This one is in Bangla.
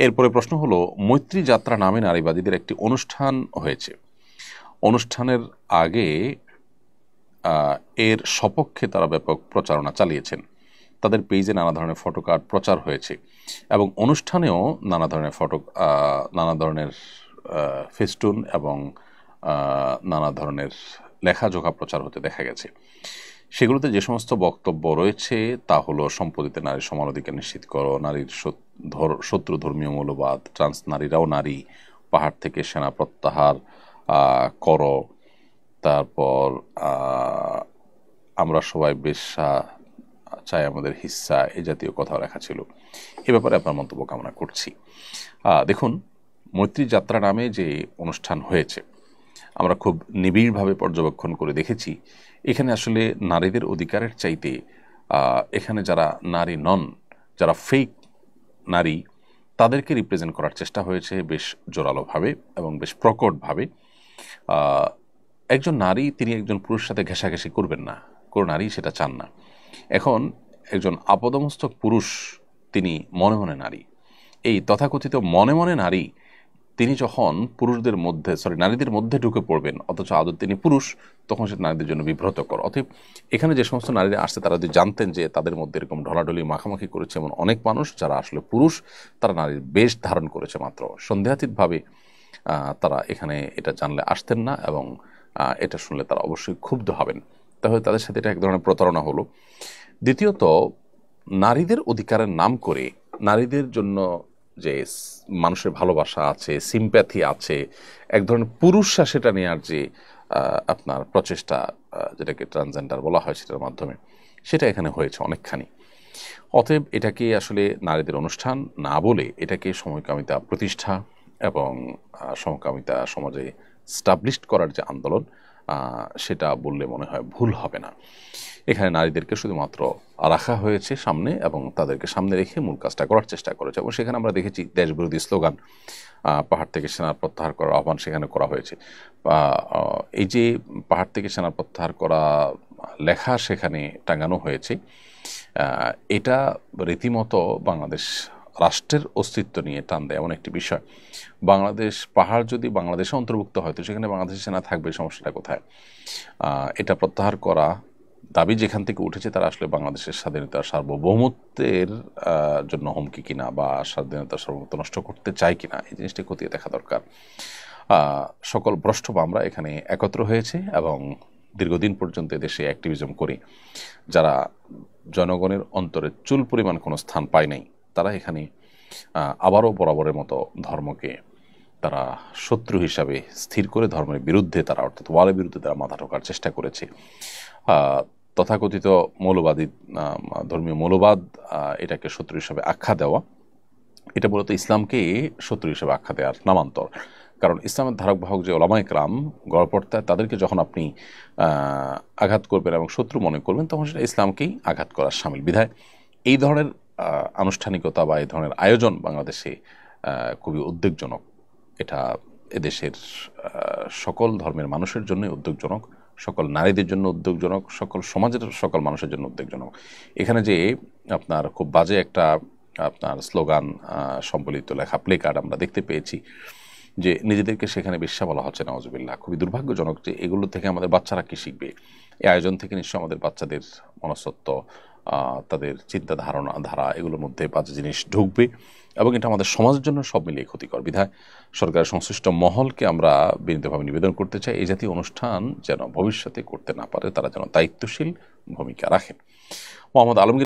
এরপরে প্রশ্ন হলো, মৈত্রী যাত্রা নামে নারীবাদীদের একটি অনুষ্ঠান হয়েছে। অনুষ্ঠানের আগে এর সপক্ষে তারা ব্যাপক প্রচারণা চালিয়েছেন। তাদের পেজে নানা ধরনের ফটোকার্ড প্রচার হয়েছে এবং অনুষ্ঠানেও নানা ধরনের ফেস্টুন এবং নানা ধরনের লেখাজোখা প্রচার হতে দেখা গেছে। সেগুলোতে যে সমস্ত বক্তব্য রয়েছে তা হলো, সম্পত্তিতে নারীর সমান অধিকার নিশ্চিত করো, নারীর শত্রু ধর্মীয় মূল্যবাদ, ট্রান্স নারীরাও নারী, পাহাড় থেকে সেনা প্রত্যাহার করো, তারপর আমরা সবাই বেশ্যা চাই, আমাদের হিস্সা, এই জাতীয় কথা লেখা ছিল। এ ব্যাপারে আপনার মন্তব্য কামনা করছি। দেখুন, মৈত্রী যাত্রা নামে যে অনুষ্ঠান হয়েছে আমরা খুব নিবিড়ভাবে পর্যবেক্ষণ করে দেখেছি। এখানে আসলে নারীদের অধিকারের চাইতে এখানে যারা নারী নন, যারা ফেক নারী, তাদেরকে রিপ্রেজেন্ট করার চেষ্টা হয়েছে বেশ জোরালোভাবে এবং বেশ প্রকটভাবে। একজন নারী তিনি একজন পুরুষের সাথে ঘেঁষাঘেঁষি করবেন না, কোনো নারী সেটা চান না। এখন একজন আপাদমস্তক পুরুষ তিনি মনে মনে নারী, এই তথাকথিত মনে মনে নারী তিনি যখন নারীদের মধ্যে ঢুকে পড়বেন অথচ আদৌ তিনি পুরুষ, তখন সেটা নারীদের জন্য বিব্রতকর। অতএব এখানে যে সমস্ত নারীরা আসছে তারা যদি জানতেন যে তাদের মধ্যে এরকম ঢলাঢলি মাখামাখি করেছে এমন অনেক মানুষ যারা আসলে পুরুষ, তারা নারীর বেশ ধারণ করেছে মাত্র সন্দেহাতীতভাবে, তারা এখানে এটা জানলে আসতেন না এবং এটা শুনলে তারা অবশ্যই ক্ষুব্ধ হবেন। তাহলে তাদের সাথে এটা এক ধরনের প্রতারণা হলো। দ্বিতীয়ত, নারীদের অধিকারের নাম করে নারীদের জন্য যে মানুষের ভালোবাসা আছে, সিম্প্যাথি আছে, এক ধরনের পুরুষরা সেটা নেওয়ার যে আপনার প্রচেষ্টা, যেটাকে ট্রান্সজেন্ডার বলা হয়, সেটার মাধ্যমে সেটা এখানে হয়েছে অনেকখানি। অতএব এটাকে আসলে নারীদের অনুষ্ঠান না বলে এটাকে সমকামিতা প্রতিষ্ঠা এবং সমকামিতা সমাজে স্টাবলিশড করার যে আন্দোলন, সেটা বললে মনে হয় ভুল হবে না। এখানে নারীদেরকে শুধুমাত্র রাখা হয়েছে সামনে এবং তাদেরকে সামনে রেখে মূল কাজটা করার চেষ্টা করেছে। এবং সেখানে আমরা দেখেছি দেশবিরোধী স্লোগান, পাহাড় থেকে সেনা প্রত্যাহার করার আহ্বান সেখানে করা হয়েছে। এই যে পাহাড় থেকে সেনা প্রত্যাহার করা লেখা সেখানে টাঙানো হয়েছে, এটা রীতিমতো বাংলাদেশ রাষ্ট্রের অস্তিত্ব নিয়ে টান দেয় এমন একটি বিষয়। বাংলাদেশ পাহাড় যদি বাংলাদেশে অন্তর্ভুক্ত হয় তো সেখানে বাংলাদেশের সেনা থাকবে, সমস্যাটা কোথায়? এটা প্রত্যাহার করা দাবি যেখান থেকে উঠেছে তারা আসলে বাংলাদেশের স্বাধীনতার সার্বভৌমত্বের জন্য হুমকি কিনা বা স্বাধীনতার সার্বভৌমত্ব নষ্ট করতে চায় কিনা, এই জিনিসটি খতিয়ে দেখা দরকার। সকল ভ্রষ্ট আমরা এখানে একত্র হয়েছে এবং দীর্ঘদিন পর্যন্ত দেশে অ্যাক্টিভিজম করে যারা জনগণের অন্তরে চুল পরিমাণ কোনো স্থান পায় নাই, তারা এখানে আবারও বরাবরের মতো ধর্মকে তারা শত্রু হিসাবে স্থির করে ধর্মের বিরুদ্ধে তারা, অর্থাৎ ওয়ালের বিরুদ্ধে তারা মাথা ঠোকার চেষ্টা করেছে। তথাকথিত মৌলবাদী ধর্মীয় মৌলবাদ, এটাকে শত্রু হিসাবে আখ্যা দেওয়া, এটা মূলত ইসলামকে শত্রু হিসাবে আখ্যা দেওয়ার নামান্তর। কারণ ইসলামের ধারক বাহক যে ওলামায়ে কেরাম গড়পড়তা, তাদেরকে যখন আপনি আঘাত করবেন এবং শত্রু মনে করবেন তখন সেটা ইসলামকেই আঘাত করার শামিল। বিধায় এই ধরনের আনুষ্ঠানিকতা বা এই ধরনের আয়োজন বাংলাদেশে খুবই উদ্বেগজনক। এটা এদেশের সকল ধর্মের মানুষের জন্যই উদ্বেগজনক, সকল নারীদের জন্য উদ্বেগজনক, সকল সমাজের সকল মানুষের জন্য উদ্বেগজনক। এখানে যে আপনার খুব বাজে একটা আপনার স্লোগান সম্বলিত লেখা প্লে কার্ড আমরা দেখতে পেয়েছি, যে নিজেদেরকে সেখানে বেশ্যা বলা হচ্ছে, নাউজুবিল্লাহ। খুবই দুর্ভাগ্যজনক যে এগুলো থেকে আমাদের বাচ্চারা কি শিখবে। এই আয়োজন থেকে নিশ্চয় আমাদের বাচ্চাদের মনস্তত্ত্ব, তাদের চিন্তা ধারা এগুলোর মধ্যে বাজে জিনিস ঢুকবে এবং এটা আমাদের সমাজের জন্য সব মিলিয়ে ক্ষতিকর। বিধায় সরকারের সংশ্লিষ্ট মহলকে আমরা বিনীতভাবে নিবেদন করতে চাই, এই জাতীয় অনুষ্ঠান যেন ভবিষ্যতে করতে না পারে, তারা যেন দায়িত্বশীল ভূমিকা রাখেন। মোহাম্মদ আলমগীর